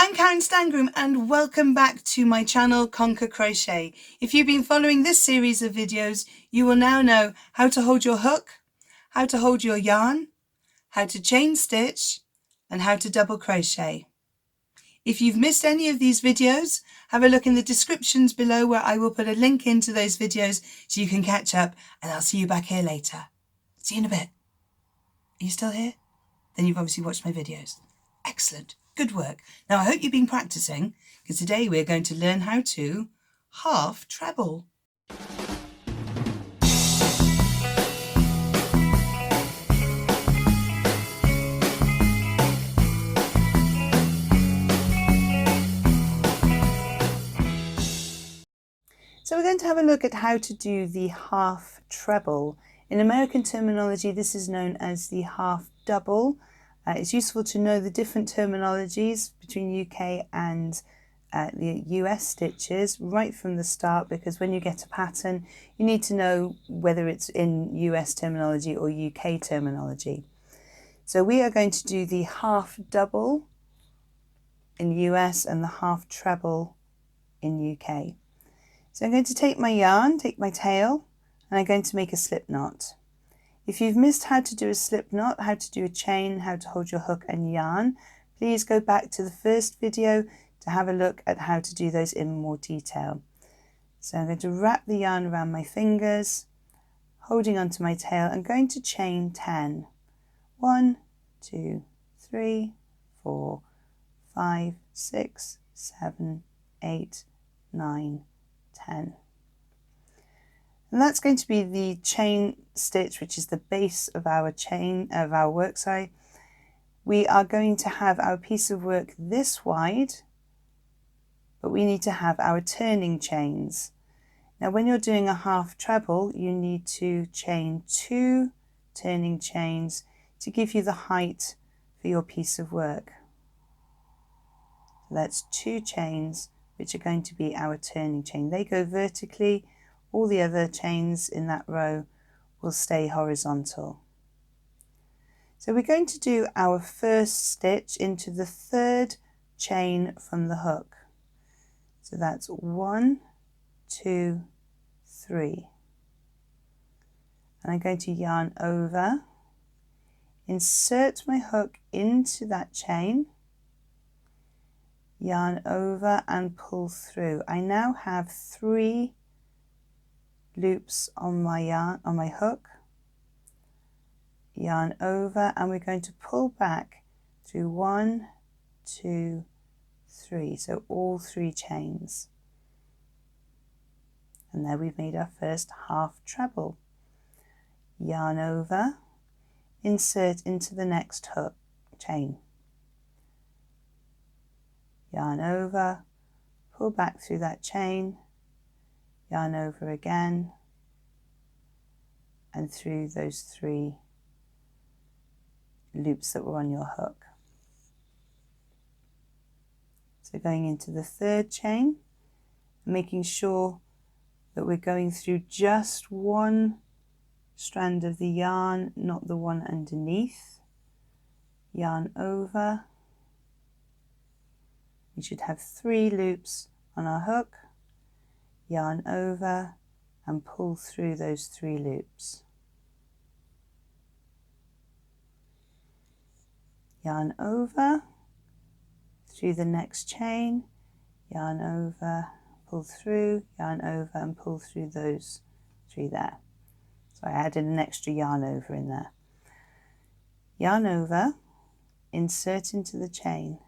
I'm Karen Stangroom and welcome back to my channel Conquer Crochet. If you've been following this series of videos, you will now know how to hold your hook, how to hold your yarn, how to chain stitch and how to double crochet. If you've missed any of these videos, have a look in the descriptions below where I will put a link into those videos so you can catch up, and I'll see you back here later. See you in a bit. Are you still here? Then you've obviously watched my videos. Excellent. Good work. Now I hope you've been practicing, because today we're going to learn how to half treble. So we're going to have a look at how to do the half treble. In American terminology, this is known as the half double. It's useful to know the different terminologies between UK and the US stitches right from the start, because when you get a pattern, you need to know whether it's in US terminology or UK terminology. So we are going to do the half double in US and the half treble in UK. So I'm going to take my yarn, take my tail, and I'm going to make a slip knot. If you've missed how to do a slip knot, how to do a chain, how to hold your hook and yarn, please go back to the first video to have a look at how to do those in more detail. So I'm going to wrap the yarn around my fingers, holding onto my tail, and going to chain 10. 1, 2, 3, 4, 5, 6, 7, 8, 9, 10. And that's going to be the chain stitch, which is the base of our chain, of our work, sorry. We are going to have our piece of work this wide, but we need to have our turning chains. Now when you're doing a half treble, you need to chain 2 turning chains to give you the height for your piece of work. So that's 2 chains, which are going to be our turning chain. They go vertically. All the other chains in that row will stay horizontal. So we're going to do our first stitch into the 3rd chain from the hook. So that's 1, 2, 3. And I'm going to yarn over, insert my hook into that chain, yarn over and pull through. I now have 3 loops on my yarn, on my hook, yarn over, and we're going to pull back through 1, 2, 3, so all 3 chains, and there we've made our first half treble. Yarn over, insert into the next hook chain, yarn over, pull back through that chain, yarn over again, and through those 3 loops that were on your hook. So going into the 3rd chain, making sure that we're going through just one strand of the yarn, not the one underneath. Yarn over. We should have 3 loops on our hook. Yarn over and pull through those 3 loops. Yarn over through the next chain, yarn over, pull through, yarn over and pull through those 3 there. So I added an extra yarn over in there. Yarn over, insert into the chain,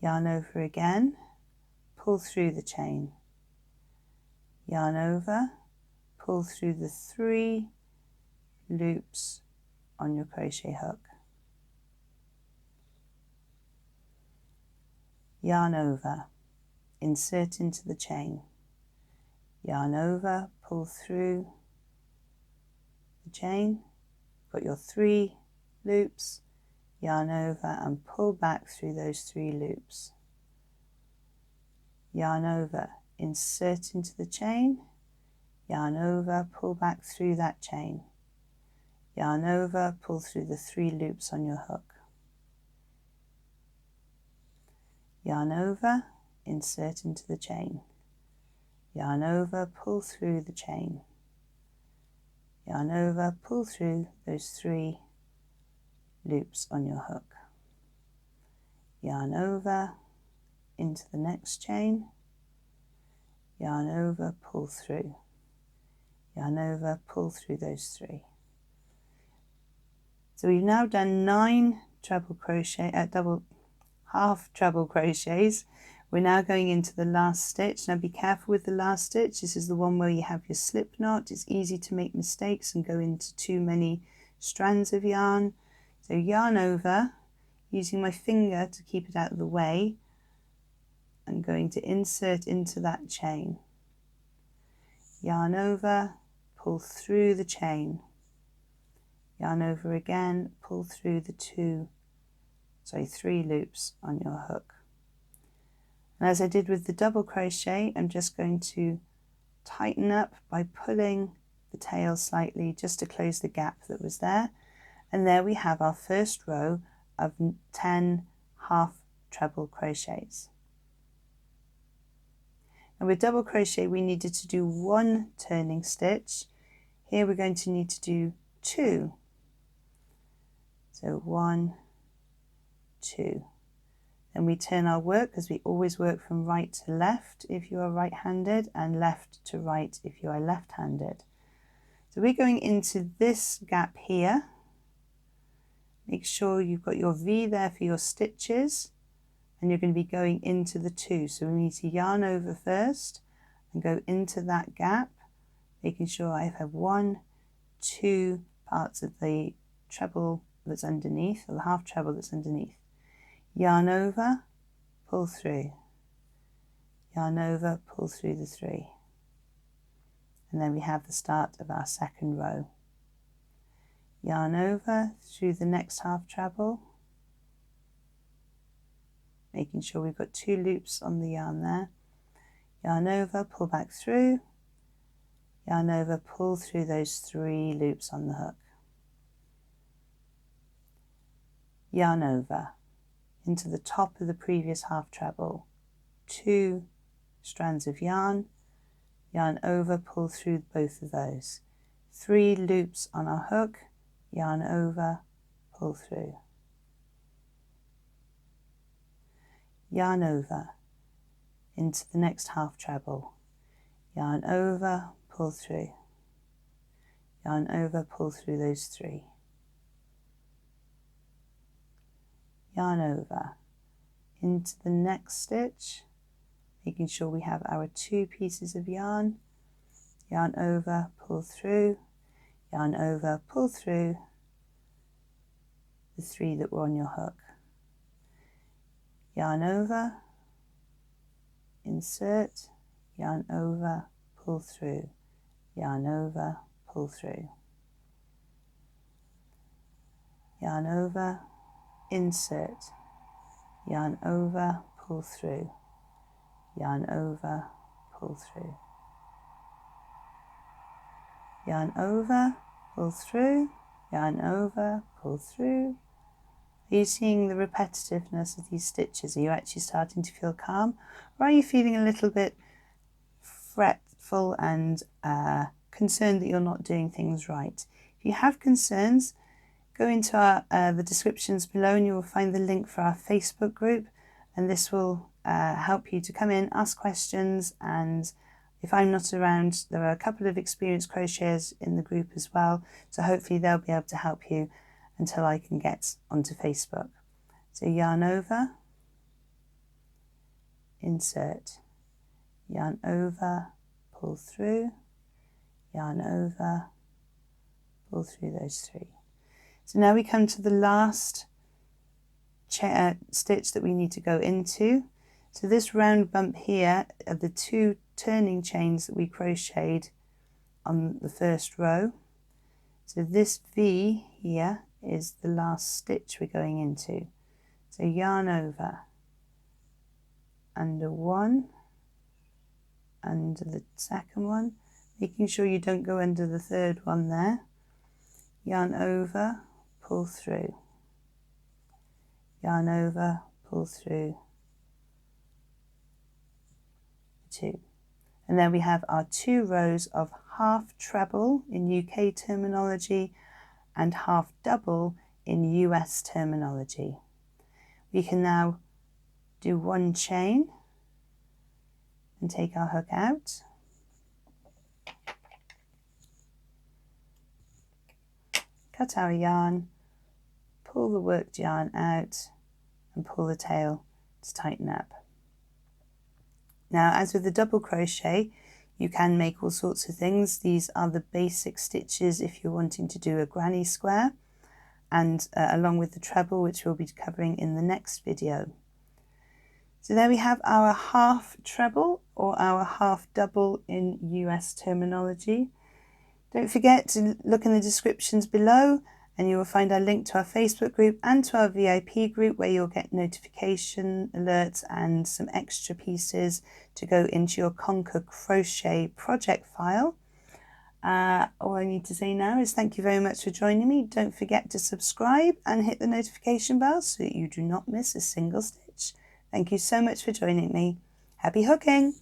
yarn over again, pull through the chain, yarn over, pull through the 3 loops on your crochet hook, yarn over, insert into the chain, yarn over, pull through the chain, got your 3 loops, yarn over and pull back through those 3 loops, yarn over, insert into the chain, yarn over, pull back through that chain, yarn over, pull through the 3 loops on your hook, yarn over, insert into the chain, yarn over, pull through the chain, yarn over, pull through those 3 loops on your hook, yarn over into the next chain, yarn over, pull through, yarn over, pull through those 3. So we've now done 9 treble crochet, half treble crochets. We're now going into the last stitch. Now be careful with the last stitch. This is the one where you have your slip knot. It's easy to make mistakes and go into too many strands of yarn. So yarn over, using my finger to keep it out of the way. I'm going to insert into that chain. Yarn over, pull through the chain. Yarn over again, pull through the 3 loops on your hook. And as I did with the double crochet, I'm just going to tighten up by pulling the tail slightly just to close the gap that was there. And there we have our first row of 10 half treble crochets. And with double crochet we needed to do 1 turning stitch. Here we're going to need to do 2. So 1, 2. Then we turn our work, because we always work from right to left if you are right-handed and left to right if you are left-handed. So we're going into this gap here. Make sure you've got your V there for your stitches, and you're going to be going into the 2. So we need to yarn over first and go into that gap, making sure I have 1, 2 parts of the treble that's underneath, or the half treble that's underneath. Yarn over, pull through, yarn over, pull through the 3, and then we have the start of our second row. Yarn over through the next half treble, making sure we've got 2 loops on the yarn there. Yarn over, pull back through, yarn over, pull through those 3 loops on the hook. Yarn over into the top of the previous half treble, 2 strands of yarn, yarn over, pull through both of those, 3 loops on our hook, yarn over, pull through, yarn over into the next half treble, yarn over, pull through, yarn over, pull through those 3, yarn over into the next stitch, making sure we have our 2 pieces of yarn, yarn over, pull through, yarn over, pull through the 3 that were on your hook, yarn over, insert, yarn over, pull through, yarn over, pull through, yarn over, insert, yarn over, pull through, yarn over, pull through, yarn over, pull through, yarn over, pull through. Are you seeing the repetitiveness of these stitches? Are you actually starting to feel calm, or are you feeling a little bit fretful and concerned that you're not doing things right? If you have concerns, go into the descriptions below and you will find the link for our Facebook group, and this will help you to come in, ask questions, and if I'm not around, there are a couple of experienced crocheters in the group as well, so hopefully they'll be able to help you until I can get onto Facebook. So yarn over, insert, yarn over, pull through, yarn over, pull through those 3. So now we come to the last stitch that we need to go into. So this round bump here are the 2 turning chains that we crocheted on the first row. So this V here is the last stitch we're going into. So yarn over, under 1, under the second one, making sure you don't go under the third one there, yarn over, pull through, yarn over, pull through, 2. And then we have our 2 rows of half treble in UK terminology and half double in US terminology. We can now do 1 chain and take our hook out. Cut our yarn, pull the worked yarn out and pull the tail to tighten up. Now, as with the double crochet, you can make all sorts of things. These are the basic stitches if you're wanting to do a granny square, and along with the treble, which we'll be covering in the next video. So there we have our half treble or our half double in US terminology. Don't forget to look in the descriptions below and you will find our link to our Facebook group and to our VIP group, where you'll get notification alerts and some extra pieces to go into your Conquer Crochet project file. All I need to say now is thank you very much for joining me. Don't forget to subscribe and hit the notification bell so that you do not miss a single stitch. Thank you so much for joining me. Happy hooking!